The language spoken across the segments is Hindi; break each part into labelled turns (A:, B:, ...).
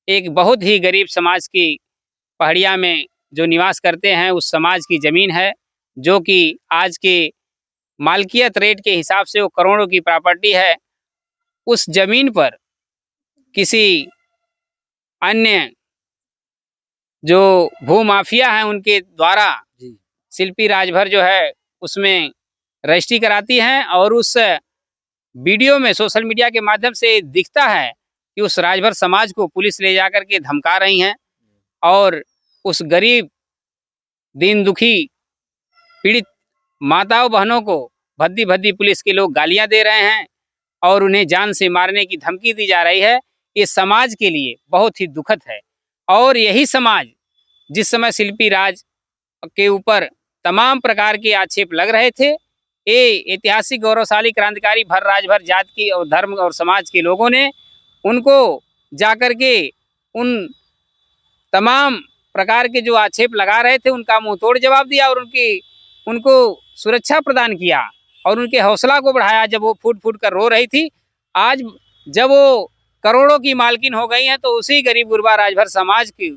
A: एक बहुत ही गरीब समाज की पहाड़िया में जो निवास करते हैं उस समाज की ज़मीन है, जो कि आज के मालकियत रेट के हिसाब से वो करोड़ों की प्रॉपर्टी है। उस ज़मीन पर किसी अन्य जो भूमाफिया हैं उनके द्वारा शिल्पी राजभर जो है उसमें रजिस्ट्री कराती हैं और उस वीडियो में सोशल मीडिया के माध्यम से दिखता है कि उस राजभर समाज को पुलिस ले जाकर के धमका रही हैं और उस गरीब, दीन दुखी, पीड़ित माताओं बहनों को भद्दी-भद्दी पुलिस के लोग गालियां दे रहे हैं और उन्हें जान से मारने की धमकी दी जा रही है। ये समाज के लिए बहुत ही दुखद है और यही समाज जिस समय शिल्पी राज के ऊपर तमाम प्रकार के आक्षेप लग रहे थे, ये ऐतिहासिक गौरवशाली क्रांतिकारी भर राजभर जात की और धर्म और समाज के लोगों ने उनको जाकर के उन तमाम प्रकार के जो आक्षेप लगा रहे थे उनका मुंह तोड़ जवाब दिया और उनको सुरक्षा प्रदान किया और उनके हौसला को बढ़ाया जब वो फूट फूट कर रो रही थी। आज जब वो करोड़ों की मालकिन हो गई हैं तो उसी गरीब गुरबा राजभर समाज की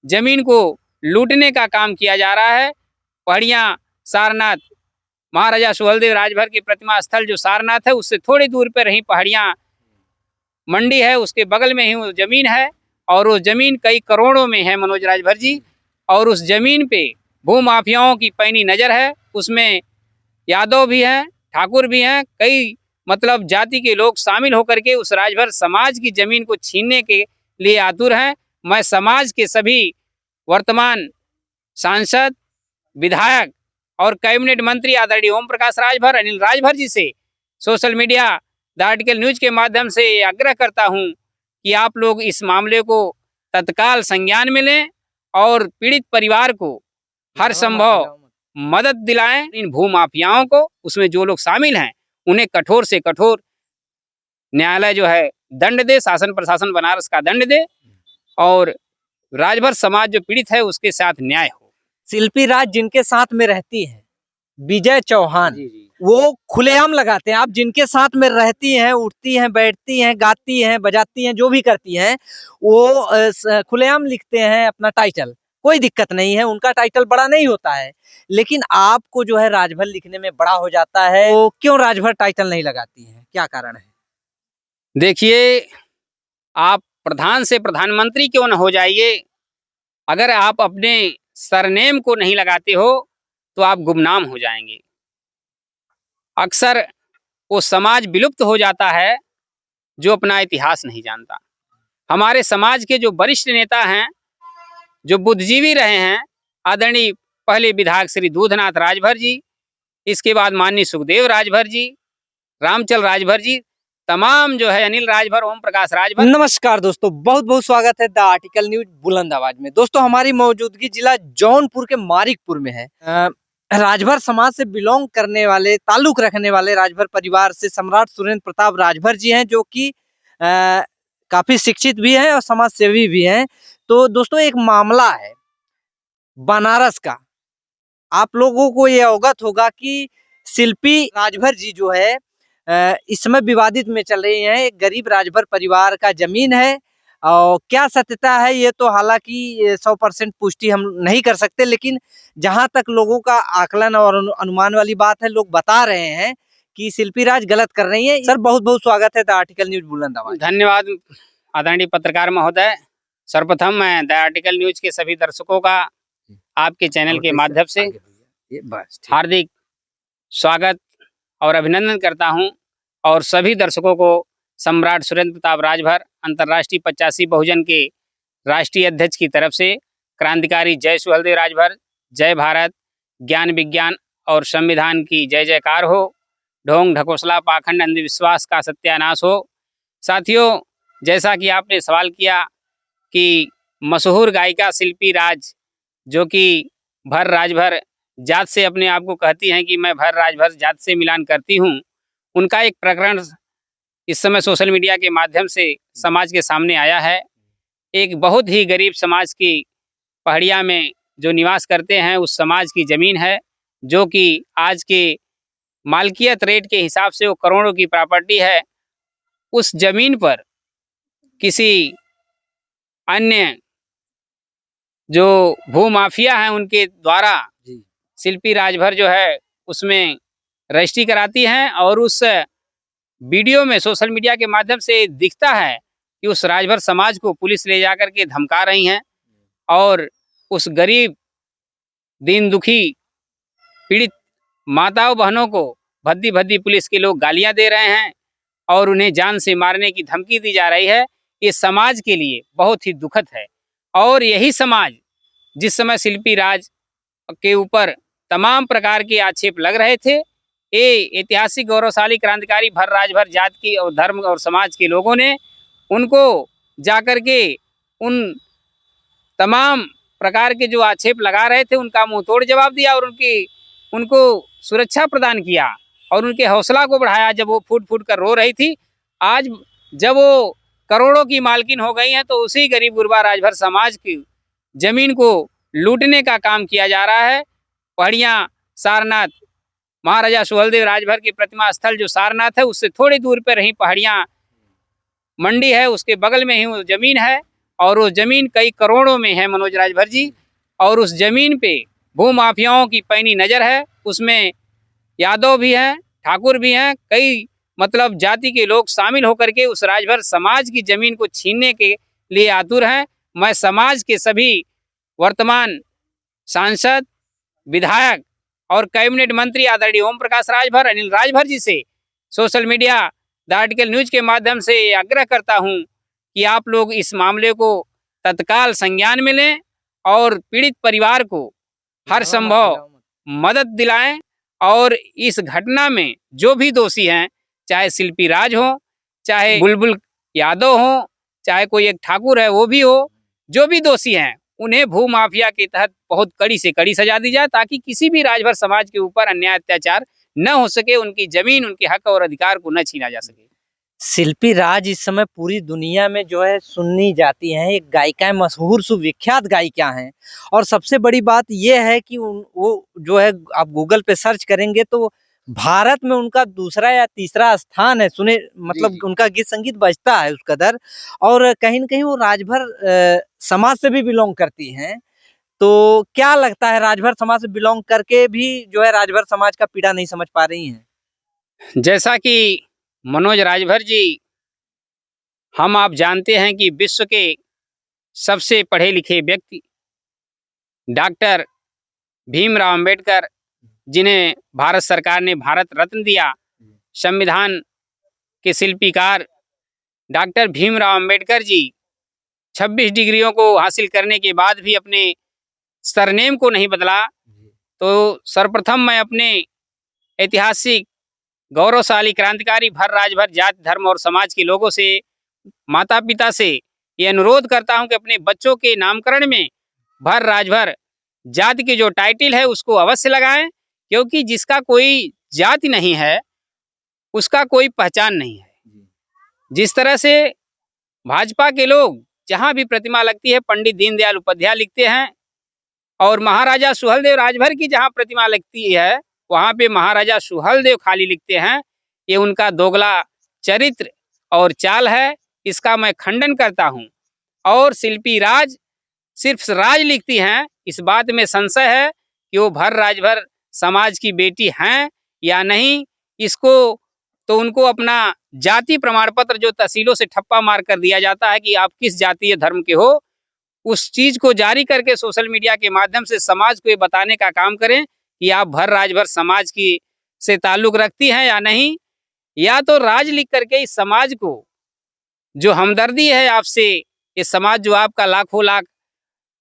A: जमीन को लूटने का काम किया जा रहा है। पहाड़ियाँ सारनाथ महाराजा सुहेलदेव राजभर की प्रतिमा स्थल जो सारनाथ है उससे थोड़ी दूर पर रही पहाड़ियाँ मंडी है, उसके बगल में ही वो जमीन है और वो जमीन कई करोड़ों में है मनोज राजभर जी। और उस जमीन पे भूमाफियाओं की पैनी नजर है। उसमें यादव भी हैं, ठाकुर भी हैं, कई मतलब जाति के लोग शामिल होकर के उस राजभर समाज की जमीन को छीनने के लिए आतुर हैं। मैं समाज के सभी वर्तमान सांसद, विधायक और कैबिनेट मंत्री आदरणीय ओम प्रकाश राजभर, अनिल राजभर जी से social media the article news के माध्यम से आग्रह करता हूं कि आप लोग इस मामले को तत्काल संज्ञान में लें और पीड़ित परिवार को हर संभव मदद दिलाएं। इन भूमाफियाओं को, उसमें जो लोग शामिल हैं, उन्हें कठोर से कठोर न्यायालय जो है दंड दे, शासन प्रशासन बनारस का दंड दे और राजभर समाज जो पीड़ित है उसके साथ न्याय हो।
B: शिल्पी राज जिनके साथ में रहती है, विजय चौहान, वो खुलेआम लगाते हैं। आप जिनके साथ में रहती हैं, उठती हैं, बैठती हैं, गाती हैं, बजाती हैं, जो भी करती हैं, वो खुलेआम लिखते हैं अपना टाइटल। कोई दिक्कत नहीं है, उनका टाइटल बड़ा नहीं होता है, लेकिन आपको जो है राजभर लिखने में बड़ा हो जाता है। तो क्यों राजभर टाइटल नहीं लगाती हैं, क्या कारण है?
A: देखिए, आप प्रधान से प्रधानमंत्री क्यों न हो जाइए, अगर आप अपने सरनेम को नहीं लगाते हो तो आप गुमनाम हो जाएंगे। अक्सर वो समाज विलुप्त हो जाता है जो अपना इतिहास नहीं जानता। हमारे समाज के जो वरिष्ठ नेता हैं, जो बुद्धिजीवी रहे हैं, आदरणीय पहले विधायक श्री दूधनाथ राजभर जी, इसके बाद माननीय सुखदेव राजभर जी, रामचल राजभर जी, तमाम जो है अनिल राजभर, ओम प्रकाश राजभर।
B: नमस्कार दोस्तों, बहुत बहुत स्वागत है द आर्टिकल न्यूज बुलंद आवाज में। दोस्तों, हमारी मौजूदगी जिला जौनपुर के मारिकपुर में है। राजभर समाज से बिलोंग करने वाले, ताल्लुक रखने वाले राजभर परिवार से सम्राट सुरेंद्र प्रताप राजभर जी हैं, जो कि काफी शिक्षित भी हैं और समाज सेवी भी हैं। तो दोस्तों, एक मामला है बनारस का। आप लोगों को ये अवगत होगा कि शिल्पी राजभर जी जो है इस समय विवादित में चल रही हैं। एक गरीब राजभर परिवार का जमीन है और क्या सत्यता है ये तो हालांकि 100% पुष्टि हम नहीं कर सकते, लेकिन जहां तक लोगों का आकलन और अनुमान वाली बात है, लोग बता रहे हैं कि शिल्पी राज गलत कर रही है। सर, बहुत बहुत स्वागत है द आर्टिकल न्यूज बुलंद आवाज।
A: धन्यवाद आदरणीय पत्रकार महोदय। सर्वप्रथम मैं द आर्टिकल न्यूज के सभी दर्शकों का आपके चैनल के माध्यम से हार्दिक स्वागत और अभिनंदन करता हूं और सभी दर्शकों को सम्राट सुरेंद्र प्रताप राजभर अंतर्राष्ट्रीय 85 बहुजन के राष्ट्रीय अध्यक्ष की तरफ से क्रांतिकारी जय सुहेलदेव राजभर, जय भारत, ज्ञान विज्ञान और संविधान की जय जयकार हो, ढोंग ढकोसला पाखंड अंधविश्वास का सत्यानाश हो। साथियों, जैसा कि आपने सवाल किया कि मशहूर गायिका शिल्पी राज, जो कि भर राजभर जात से अपने आप को कहती हैं कि मैं भर राजभर जात से मिलान करती हूं, उनका एक प्रकरण इस समय सोशल मीडिया के माध्यम से समाज के सामने आया है। एक बहुत ही गरीब समाज की पहाड़िया में जो निवास करते हैं उस समाज की ज़मीन है, जो कि आज के मालकियत रेट के हिसाब से वो करोड़ों की प्रॉपर्टी है। उस ज़मीन पर किसी अन्य जो भूमाफिया हैं उनके द्वारा शिल्पी राजभर जो है उसमें रजिस्ट्री कराती हैं, और उस वीडियो में सोशल मीडिया के माध्यम से दिखता है कि उस राजभर समाज को पुलिस ले जाकर के धमका रही हैं, और उस गरीब, दीन दुखी, पीड़ित माताओं बहनों को भद्दी भद्दी पुलिस के लोग गालियां दे रहे हैं और उन्हें जान से मारने की धमकी दी जा रही है। ये समाज के लिए बहुत ही दुखद है, और यही समाज जिस समय शिल्पी राज के ऊपर तमाम प्रकार के आक्षेप लग रहे थे, ये ऐतिहासिक गौरवशाली क्रांतिकारी भर राजभर जात की और धर्म और समाज के लोगों ने उनको जाकर के उन तमाम प्रकार के जो आक्षेप लगा रहे थे उनका मुंह तोड़ जवाब दिया, और उनको सुरक्षा प्रदान किया और उनके हौसला को बढ़ाया जब वो फूट फूट कर रो रही थी। आज जब वो करोड़ों की मालकिन हो गई हैं, तो उसी गरीब गुरबा राजभर समाज की जमीन को लूटने का काम किया जा रहा है। पहाड़ियाँ, सारनाथ, महाराजा सुहेलदेव राजभर की प्रतिमा स्थल जो सारनाथ है उससे थोड़ी दूर पर रही पहाड़ियाँ मंडी है, उसके बगल में ही वो जमीन है, और वो जमीन कई करोड़ों में है मनोज राजभर जी। और उस जमीन पे भूमाफियाओं की पैनी नज़र है, उसमें यादव भी हैं, ठाकुर भी हैं, कई मतलब जाति के लोग शामिल होकर के उस राजभर समाज की जमीन को छीनने के लिए आतुर हैं। मैं समाज के सभी वर्तमान सांसद, विधायक और कैबिनेट मंत्री आदरणीय ओम प्रकाश राजभर, अनिल राजभर जी से social media the article news के माध्यम से आग्रह करता हूं कि आप लोग इस मामले को तत्काल संज्ञान में लें और पीड़ित परिवार को हर संभव मदद दिलाएं, और इस घटना में जो भी दोषी हैं, चाहे शिल्पी राज हो, चाहे बुलबुल यादव हो, चाहे कोई एक ठाकुर है वो भी हो, जो भी दोषी हैं उन्हें भूमाफिया के तहत बहुत कड़ी से कड़ी सजा दी जाए, ताकि किसी भी राजभर समाज के ऊपर अन्याय अत्याचार न हो सके, उनकी जमीन, उनके हक और अधिकार को न छीना जा सके।
B: शिल्पी राज इस समय पूरी दुनिया में जो है सुननी जाती हैं, एक गायिका है, मशहूर सुविख्यात गायिका हैं, और सबसे बड़ी बात यह है कि वो जो है आप गूगल पे सर्च करेंगे तो भारत में उनका दूसरा या तीसरा स्थान है, सुने मतलब उनका गीत संगीत बजता है उस कदर, और कहीं न कहीं वो राजभर समाज से भी बिलोंग करती हैं। तो क्या लगता है, राजभर समाज से बिलोंग करके भी जो है राजभर समाज का पीड़ा नहीं समझ पा रही हैं?
A: जैसा कि मनोज राजभर जी, हम आप जानते हैं कि विश्व के सबसे पढ़े लिखे व्यक्ति डॉक्टर भीमराव अंबेडकर, जिन्हें भारत सरकार ने भारत रत्न दिया, संविधान के शिल्पीकार डॉक्टर भीमराव अंबेडकर जी 26 डिग्रियों को हासिल करने के बाद भी अपने सरनेम को नहीं बदला। तो सर्वप्रथम मैं अपने ऐतिहासिक गौरवशाली क्रांतिकारी भर राजभर जाति, धर्म और समाज के लोगों से, माता पिता से ये अनुरोध करता हूं कि अपने बच्चों के नामकरण में भर राजभर जाति के जो टाइटल है उसको अवश्य लगाएं, क्योंकि जिसका कोई जाति नहीं है उसका कोई पहचान नहीं है। जिस तरह से भाजपा के लोग जहां भी प्रतिमा लगती है पंडित दीनदयाल उपाध्याय लिखते हैं, और महाराजा सुहेलदेव राजभर की जहां प्रतिमा लगती है वहां पे महाराजा सुहेलदेव खाली लिखते हैं। ये उनका दोगला चरित्र और चाल है, इसका मैं खंडन करता हूं। और शिल्पी राज सिर्फ राज लिखती हैं, इस बात में संशय है कि वो भर राजभर समाज की बेटी हैं या नहीं। इसको तो उनको अपना जाति प्रमाण पत्र जो तहसीलों से ठप्पा मार कर दिया जाता है कि आप किस जाति या धर्म के हो, उस चीज को जारी करके सोशल मीडिया के माध्यम से समाज को ये बताने का काम करें कि आप भर राजभर समाज की से ताल्लुक रखती हैं या नहीं, या तो राज लिख करके इस समाज को जो हमदर्दी है आपसे, ये समाज जो आपका लाखों लाख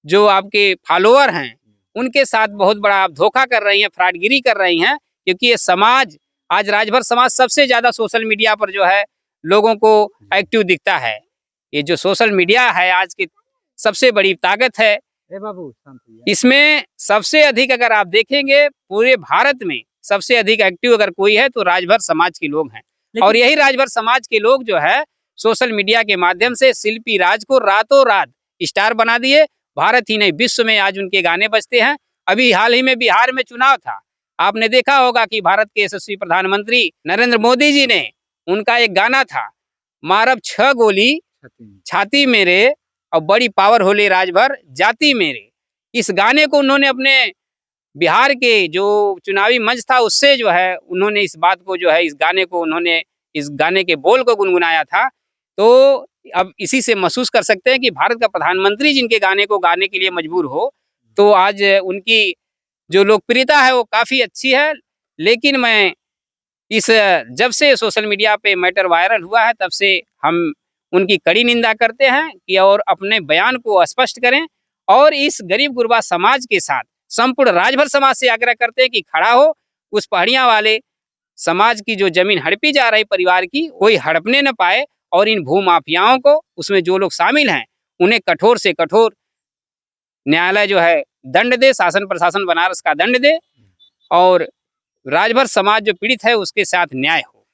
A: जो आपके फॉलोअर हैं उनके साथ बहुत बड़ा आप धोखा कर रही हैं, फ्रॉडगिरी कर रही हैं, क्योंकि ये समाज आज राजभर समाज सबसे ज्यादा सोशल मीडिया पर जो है लोगों को एक्टिव दिखता है। ये जो सोशल मीडिया है आज की सबसे बड़ी ताकत है। इसमें सबसे अधिक अगर आप देखेंगे पूरे भारत में सबसे अधिक एक्टिव अगर कोई है तो राजभर समाज के लोग हैं, और यही राजभर समाज के लोग जो है सोशल मीडिया के माध्यम से शिल्पी राज को रातों रात स्टार बना दिए। भारत ही नहीं विश्व में आज उनके गाने बजते हैं। अभी हाल ही में बिहार में चुनाव था, आपने देखा होगा कि भारत के यशस्वी प्रधानमंत्री नरेंद्र मोदी जी ने उनका एक गाना था, मारब 6 गोली छाती मेरे और बड़ी पावर होले राजभर जाति मेरे, इस गाने को उन्होंने अपने बिहार के जो चुनावी मंच था उससे जो है उन्होंने इस बात को जो है इस गाने के बोल को गुनगुनाया था। तो अब इसी से महसूस कर सकते हैं कि भारत का प्रधानमंत्री जिनके गाने को गाने के लिए मजबूर हो, तो आज उनकी जो लोकप्रियता है वो काफी अच्छी है। लेकिन मैं जब से सोशल मीडिया पे मैटर वायरल हुआ है तब से हम उनकी कड़ी निंदा करते हैं कि और अपने बयान को स्पष्ट करें और इस गरीब गुरबा समाज के साथ संपूर्ण राजभर समाज से आग्रह करते हैं कि खड़ा हो, उस पहाड़ियां वाले समाज की जो जमीन हड़पी जा रही परिवार की कोई हड़पने न पाए और इन भू माफियाओं को, उसमें जो लोग शामिल हैं उन्हें कठोर से कठोर न्यायालय जो है दंड दे, शासन प्रशासन बनारस का दंड दे और राजभर समाज जो पीड़ित है उसके साथ न्याय हो।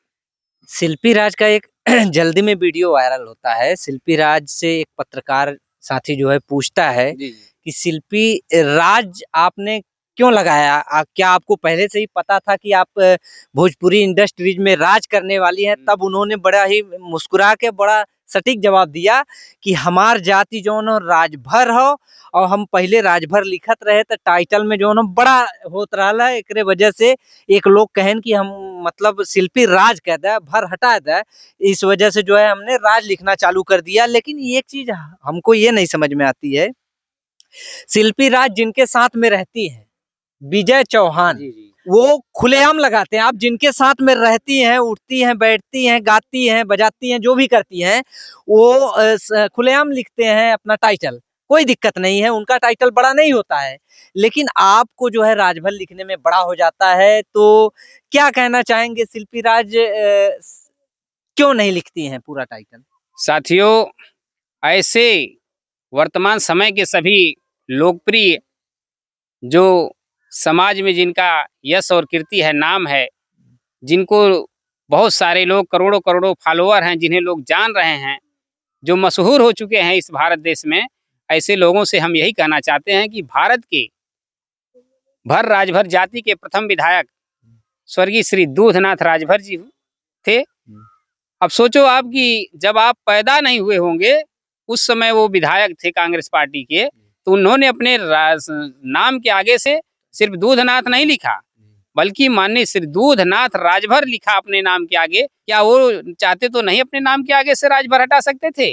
B: शिल्पी राज का एक जल्दी में वीडियो वायरल होता है। शिल्पी राज से एक पत्रकार साथी जो है पूछता है कि शिल्पी राज आपने क्यों लगाया? क्या आपको पहले से ही पता था कि आप भोजपुरी इंडस्ट्रीज में राज करने वाली हैं? तब उन्होंने बड़ा ही मुस्कुरा के बड़ा सटीक जवाब दिया कि हमार जाति जो न राजभर हो और हम पहले राजभर लिखत रहे तो टाइटल में जो न बड़ा होत रहा, एक वजह से एक लोग कहन कि हम मतलब शिल्पी राज कह दे, भर हटा दे, इस वजह से जो है हमने राज लिखना चालू कर दिया। लेकिन एक चीज हमको ये नहीं समझ में आती है, शिल्पी राज जिनके साथ में रहती है विजय चौहान, वो खुलेआम लगाते हैं। आप जिनके साथ में रहती हैं, उठती हैं, बैठती हैं, गाती हैं, बजाती हैं, जो भी करती हैं, वो खुलेआम लिखते हैं अपना टाइटल, कोई दिक्कत नहीं है, उनका टाइटल बड़ा नहीं होता है। लेकिन आपको जो है राजभर लिखने में बड़ा हो जाता है। तो क्या कहना चाहेंगे, शिल्पी राज क्यों नहीं लिखती हैं पूरा टाइटल?
A: साथियों, ऐसे वर्तमान समय के सभी लोकप्रिय जो समाज में जिनका यश और कीर्ति है, नाम है, जिनको बहुत सारे लोग करोड़ों करोड़ों फॉलोअर हैं, जिन्हें लोग जान रहे हैं, जो मशहूर हो चुके हैं इस भारत देश में, ऐसे लोगों से हम यही कहना चाहते हैं कि भारत के भर राजभर जाति के प्रथम विधायक स्वर्गीय श्री दूधनाथ राजभर जी थे। अब सोचो आप कि जब आप पैदा नहीं हुए होंगे उस समय वो विधायक थे कांग्रेस पार्टी के, तो उन्होंने अपने नाम के आगे से सिर्फ दूधनाथ नहीं लिखा बल्कि माननीय श्री दूधनाथ राजभर लिखा अपने नाम के आगे। क्या वो चाहते तो नहीं अपने नाम के आगे से राजभर हटा सकते थे?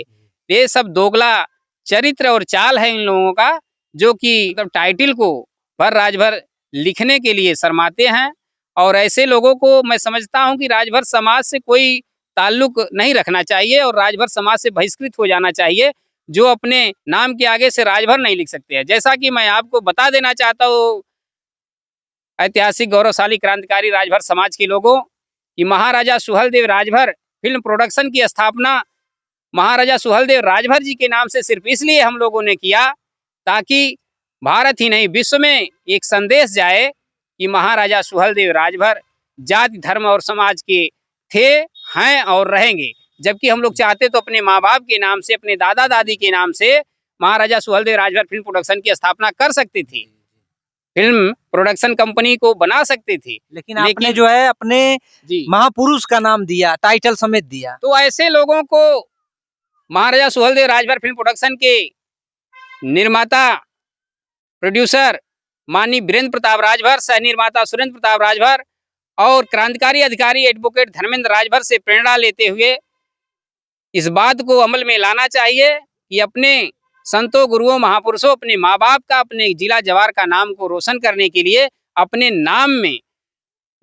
A: ये सब दोगला चरित्र और चाल है इन लोगों का, जो कि मतलब टाइटल को भर राजभर लिखने के लिए शर्माते हैं। और ऐसे लोगों को मैं समझता हूं कि राजभर समाज से कोई ताल्लुक नहीं रखना चाहिए और राजभर समाज से बहिष्कृत हो जाना चाहिए, जो अपने नाम के आगे से राजभर नहीं लिख सकते हैं। जैसा कि मैं आपको बता देना चाहता हूँ ऐतिहासिक गौरवशाली क्रांतिकारी राजभर समाज के लोगों कि महाराजा सुहेलदेव राजभर फिल्म प्रोडक्शन की स्थापना महाराजा सुहेलदेव राजभर जी के नाम से सिर्फ इसलिए हम लोगों ने किया ताकि भारत ही नहीं विश्व में एक संदेश जाए कि महाराजा सुहेलदेव राजभर जाति धर्म और समाज के थे, हैं और रहेंगे। जबकि हम लोग चाहते तो अपने माँ बाप के नाम से, अपने दादा दादी के नाम से महाराजा सुहेलदेव राजभर फिल्म प्रोडक्शन की स्थापना कर सकते थे, फिल्म प्रोडक्शन कंपनी को बना सकते थे।
B: लेकिन आपने जो है अपने महापुरुष का नाम दिया, टाइटल समेत दिया।
A: तो ऐसे लोगों को महाराजा सुहेलदेव राजभर फिल्म प्रोडक्शन के निर्माता प्रोड्यूसर माननीय वीरेंद्र प्रताप राजभर, सह निर्माता सुरेंद्र प्रताप राजभर और क्रांतिकारी अधिकारी एडवोकेट धर्मेंद्र राजभर से प्रेरणा लेते हुए इस बात को अमल में लाना चाहिए कि अपने संतों, गुरुओं, महापुरुषों, अपने माँ बाप का, अपने जिला जवार का नाम को रोशन करने के लिए अपने नाम में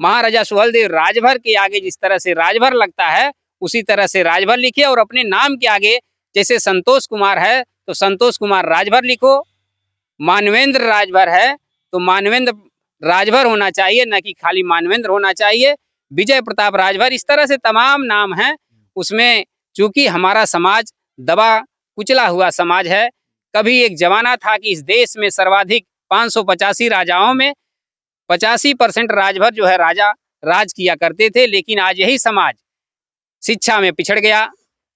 A: महाराजा सुहेलदेव राजभर के आगे जिस तरह से राजभर लगता है उसी तरह से राजभर लिखे और अपने नाम के आगे जैसे संतोष कुमार है तो संतोष कुमार राजभर लिखो, मानवेंद्र राजभर है तो मानवेंद्र राजभर होना चाहिए, न कि खाली मानवेंद्र होना चाहिए। विजय प्रताप राजभर, इस तरह से तमाम नाम हैं। उसमें चूंकि हमारा समाज दबा कुचला हुआ समाज है, कभी एक जमाना था कि इस देश में सर्वाधिक 585 राजाओं में 85% राजभर जो है राजा राज किया करते थे। लेकिन आज यही समाज शिक्षा में पिछड़ गया,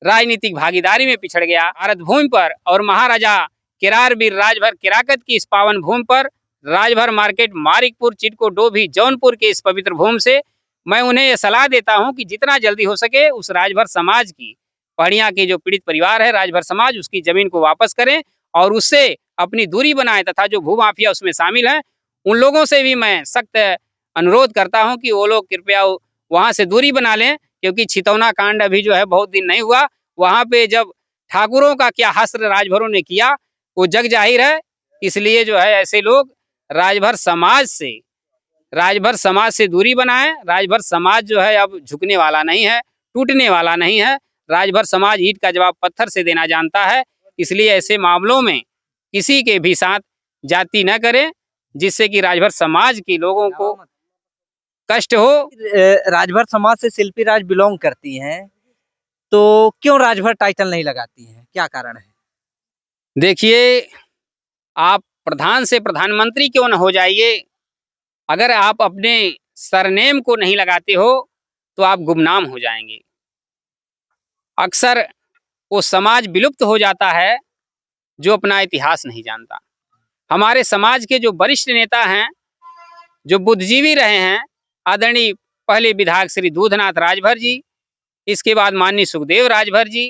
A: राजनीतिक भागीदारी में पिछड़ गया। भारत भूमि पर और महाराजा केरार वीर राजभर केराकत की इस पावन भूमि पर राजभर मार्केट, मारिकपुर, चिटको, डोभी, जौनपुर के इस पवित्र भूमि से मैं उन्हें यह सलाह देता हूं कि जितना जल्दी हो सके उस राजभर समाज की पहाड़िया के जो पीड़ित परिवार है राजभर समाज, उसकी जमीन को वापस करें और उससे अपनी दूरी बनाए, तथा जो भूमाफिया उसमें शामिल हैं उन लोगों से भी मैं सख्त अनुरोध करता हूं कि वो लोग कृपया वहां से दूरी बना लें, क्योंकि छितौना कांड अभी जो है बहुत दिन नहीं हुआ, वहां पे जब ठाकुरों का क्या हश्र राजभरों ने किया वो जग जाहिर है। इसलिए जो है ऐसे लोग राजभर समाज से दूरी बनाएं। राजभर समाज जो है अब झुकने वाला नहीं है, टूटने वाला नहीं है। राजभर समाज ईंट का जवाब पत्थर से देना जानता है। इसलिए ऐसे मामलों में किसी के भी साथ जाति न करें, जिससे कि राजभर समाज के लोगों को कष्ट हो।
B: राजभर समाज से शिल्पी राज बिलोंग करती हैं, तो क्यों राजभर टाइटल नहीं लगाती हैं, क्या कारण है?
A: देखिए, आप प्रधान से प्रधानमंत्री क्यों न हो जाइए, अगर आप अपने सरनेम को नहीं लगाते हो तो आप गुमनाम हो जाएंगे। अक्सर वो समाज विलुप्त हो जाता है जो अपना इतिहास नहीं जानता। हमारे समाज के जो वरिष्ठ नेता हैं, जो बुद्धिजीवी रहे हैं, आदरणीय पहले विधायक श्री दूधनाथ राजभर जी, इसके बाद माननीय सुखदेव राजभर जी,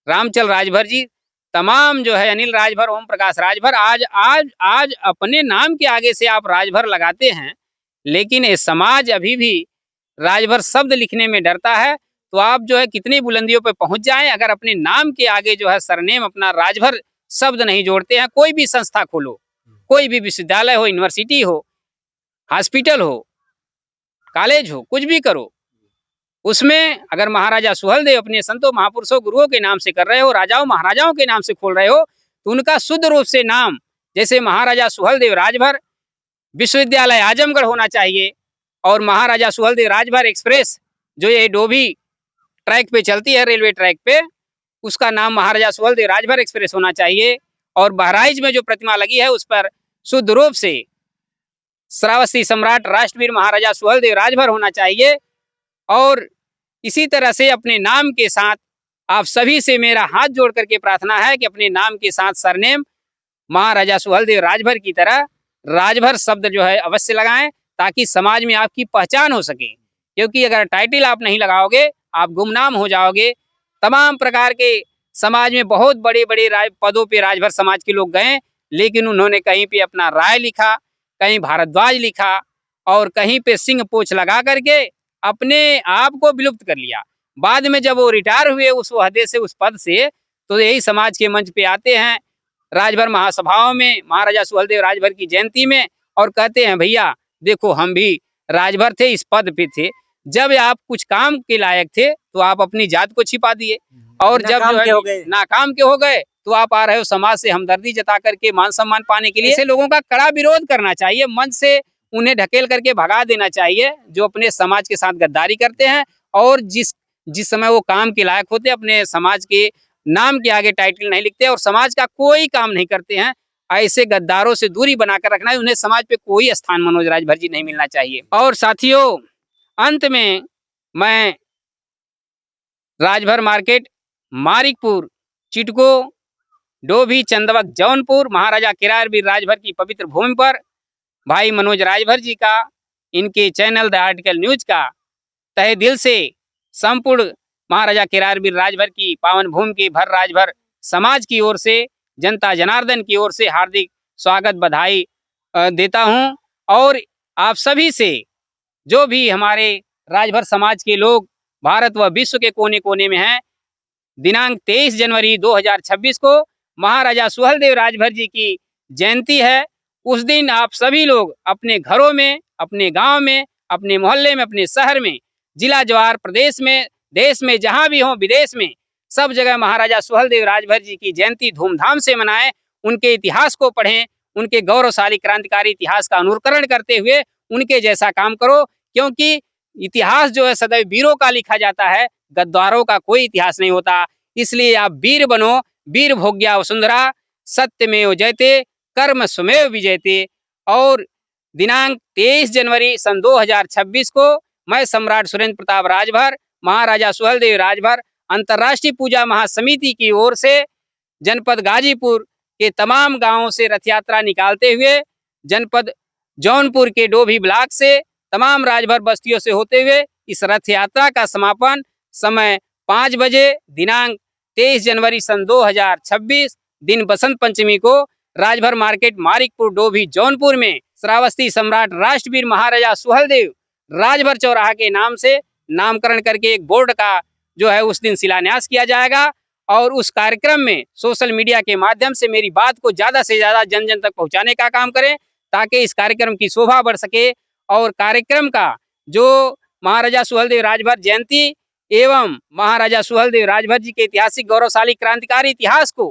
A: रामचल राजभर जी, तमाम जो है अनिल राजभर, ओम प्रकाश राजभर, आज अपने नाम के आगे से आप राजभर लगाते हैं, लेकिन ये समाज अभी भी राजभर शब्द लिखने में डरता है। तो आप जो है कितनी बुलंदियों पे पहुंच जाएं, अगर अपने नाम के आगे जो है सरनेम अपना राजभर शब्द नहीं जोड़ते हैं। कोई भी संस्था खोलो, कोई भी विश्वविद्यालय हो, यूनिवर्सिटी हो, हॉस्पिटल हो, कॉलेज हो, कुछ भी करो, उसमें अगर महाराजा सुहेलदेव अपने संतों महापुरुषों गुरुओं के नाम से कर रहे हो, राजाओं महाराजाओं के नाम से खोल रहे हो, तो उनका शुद्ध रूप से नाम, जैसे महाराजा सुहेलदेव राजभर विश्वविद्यालय आजमगढ़ होना चाहिए, और महाराजा सुहेलदेव राजभर एक्सप्रेस जो ये डोभी ट्रैक पे चलती है, रेलवे ट्रैक पे, उसका नाम महाराजा सुहेलदेव राजभर एक्सप्रेस होना चाहिए। और बहराइच में जो प्रतिमा लगी है उस पर शुद्ध रूप से श्रावस्ती सम्राट राष्ट्रवीर महाराजा सुहेलदेव राजभर होना चाहिए। और इसी तरह से अपने नाम के साथ आप सभी से मेरा हाथ जोड़ करके प्रार्थना है कि अपने नाम के साथ सरनेम महाराजा सुहेलदेव राजभर की तरह राजभर शब्द जो है अवश्य लगाएं, ताकि समाज में आपकी पहचान हो सके। क्योंकि अगर टाइटल आप नहीं लगाओगे आप गुमनाम हो जाओगे। तमाम प्रकार के समाज में बहुत बड़े बड़े पदों पे राजभर समाज के लोग गए, लेकिन उन्होंने कहीं पे अपना राय लिखा, कहीं भारद्वाज लिखा, और कहीं पे सिंह पोछ लगा करके अपने आप को विलुप्त कर लिया। बाद में जब वो रिटायर हुए उस ओहदे से, उस पद से, तो यही समाज के मंच पे आते हैं राजभर महासभाओं में, महाराजा सुहेलदेव राजभर की जयंती में, और कहते हैं भैया देखो हम भी राजभर थे, इस पद पे थे। जब आप कुछ काम के लायक थे तो आप अपनी जात को छिपा दिए, और जब जो है नाकाम के हो गए तो आप आ रहे हो समाज से हमदर्दी जता करके मान सम्मान पाने के लिए। ऐसे लोगों का कड़ा विरोध करना चाहिए, मंच से उन्हें ढकेल करके भगा देना चाहिए जो अपने समाज के साथ गद्दारी करते हैं, और जिस समय वो काम के लायक होते अपने समाज के नाम के आगे टाइटल नहीं लिखते और समाज का कोई काम नहीं करते हैं। ऐसे गद्दारों से दूरी बनाकर रखना है, उन्हें समाज पे कोई स्थान मनोज राजभर जी नहीं मिलना चाहिए। और साथियों, अंत में मैं राजभर मार्केट, मारिकपुर, चिटको, डोभी, चंदवक, जौनपुर, महाराजा किरारवीर राजभर की पवित्र भूमि पर भाई मनोज राजभर जी का, इनके चैनल द आर्टिकल न्यूज का तहे दिल से संपूर्ण महाराजा किरारवीर राजभर की पावन भूमि के भर राजभर समाज की ओर से, जनता जनार्दन की ओर से हार्दिक स्वागत बधाई देता हूं। और आप सभी से, जो भी हमारे राजभर समाज के लोग भारत व विश्व के कोने कोने में हैं, दिनांक 23 जनवरी 2026 को महाराजा सुहेलदेव राजभर जी की जयंती है। उस दिन आप सभी लोग अपने घरों में, अपने गांव में, अपने मोहल्ले में, अपने शहर में, जिला जवार, प्रदेश में, देश में, जहां भी हो, विदेश में, सब जगह महाराजा सुहेलदेव राजभर जी की जयंती धूमधाम से मनाएं। उनके इतिहास को पढ़ें, उनके गौरवशाली क्रांतिकारी इतिहास का अनुकरण करते हुए उनके जैसा काम करो, क्योंकि इतिहास जो है सदैव वीरों का लिखा जाता है, गद्दारों का कोई इतिहास नहीं होता। इसलिए आप वीर बनो, वीर भोग्या वसुंधरा, सत्यमेव जयते, कर्म स्वमेव विजयते। और दिनांक 23 जनवरी सन 2026 को मैं सम्राट सुरेंद्र प्रताप राजभर, महाराजा सुहेलदेव राजभर अंतर्राष्ट्रीय पूजा महासमिति की ओर से जनपद गाजीपुर के तमाम गांवों से रथ यात्रा निकालते हुए जनपद जौनपुर के डोभी ब्लॉक से तमाम राजभर बस्तियों से होते हुए इस रथ यात्रा का समापन समय 5 बजे दिनांक 23 जनवरी सन 2026 दिन बसंत पंचमी को राजभर मार्केट मारिकपुर डोभी जौनपुर में श्रावस्ती सम्राट राष्ट्रवीर महाराजा सुहेलदेव राजभर चौराहा के नाम से नामकरण करके एक बोर्ड का जो है उस दिन शिलान्यास किया जाएगा। और उस कार्यक्रम में सोशल मीडिया के माध्यम से मेरी बात को ज्यादा से ज्यादा जन जन तक पहुंचाने का काम करें, ताकि इस कार्यक्रम की शोभा बढ़ सके और कार्यक्रम का जो महाराजा सुहेलदेव राजभर जयंती एवं महाराजा सुहेलदेव राजभर जी के ऐतिहासिक गौरवशाली क्रांतिकारी इतिहास को,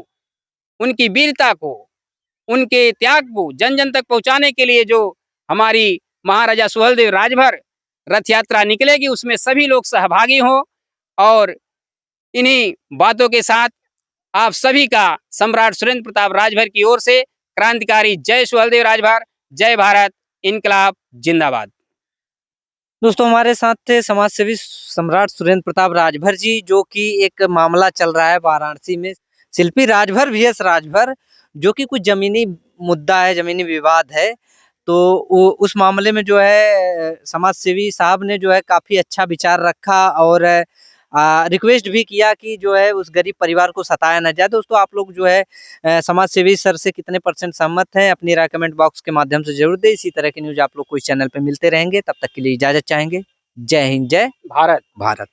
A: उनकी वीरता को, उनके त्याग को जन जन तक पहुंचाने के लिए जो हमारी महाराजा सुहेलदेव राजभर रथ यात्रा निकलेगी, उसमें सभी लोग सहभागी हों। और इन्हीं बातों के साथ आप सभी का सम्राट सुरेंद्र प्रताप राजभर की ओर से क्रांतिकारी जय सुहेलदेव राजभर, जय भारत, इनकलाब जिंदाबाद।
B: दोस्तों हमारे साथ थे समाज सेवी सम्राट सुरेंद्र प्रताप राजभर जी, जो कि एक मामला चल रहा है वाराणसी में शिल्पी राजभर vs राजभर, जो कि कुछ जमीनी मुद्दा है, जमीनी विवाद है। तो उस मामले में जो है समाज सेवी साहब ने जो है काफी अच्छा विचार रखा और रिक्वेस्ट भी किया कि जो है उस गरीब परिवार को सताया न जाए। दोस्तों आप लोग जो है समाज सेवी सर से कितने % सहमत हैं, अपनी राय कमेंट बॉक्स के माध्यम से जरूर दें। इसी तरह की न्यूज आप लोग को इस चैनल पे मिलते रहेंगे। तब तक के लिए इजाजत चाहेंगे। जय हिंद, जय
A: भारत।
B: भारत।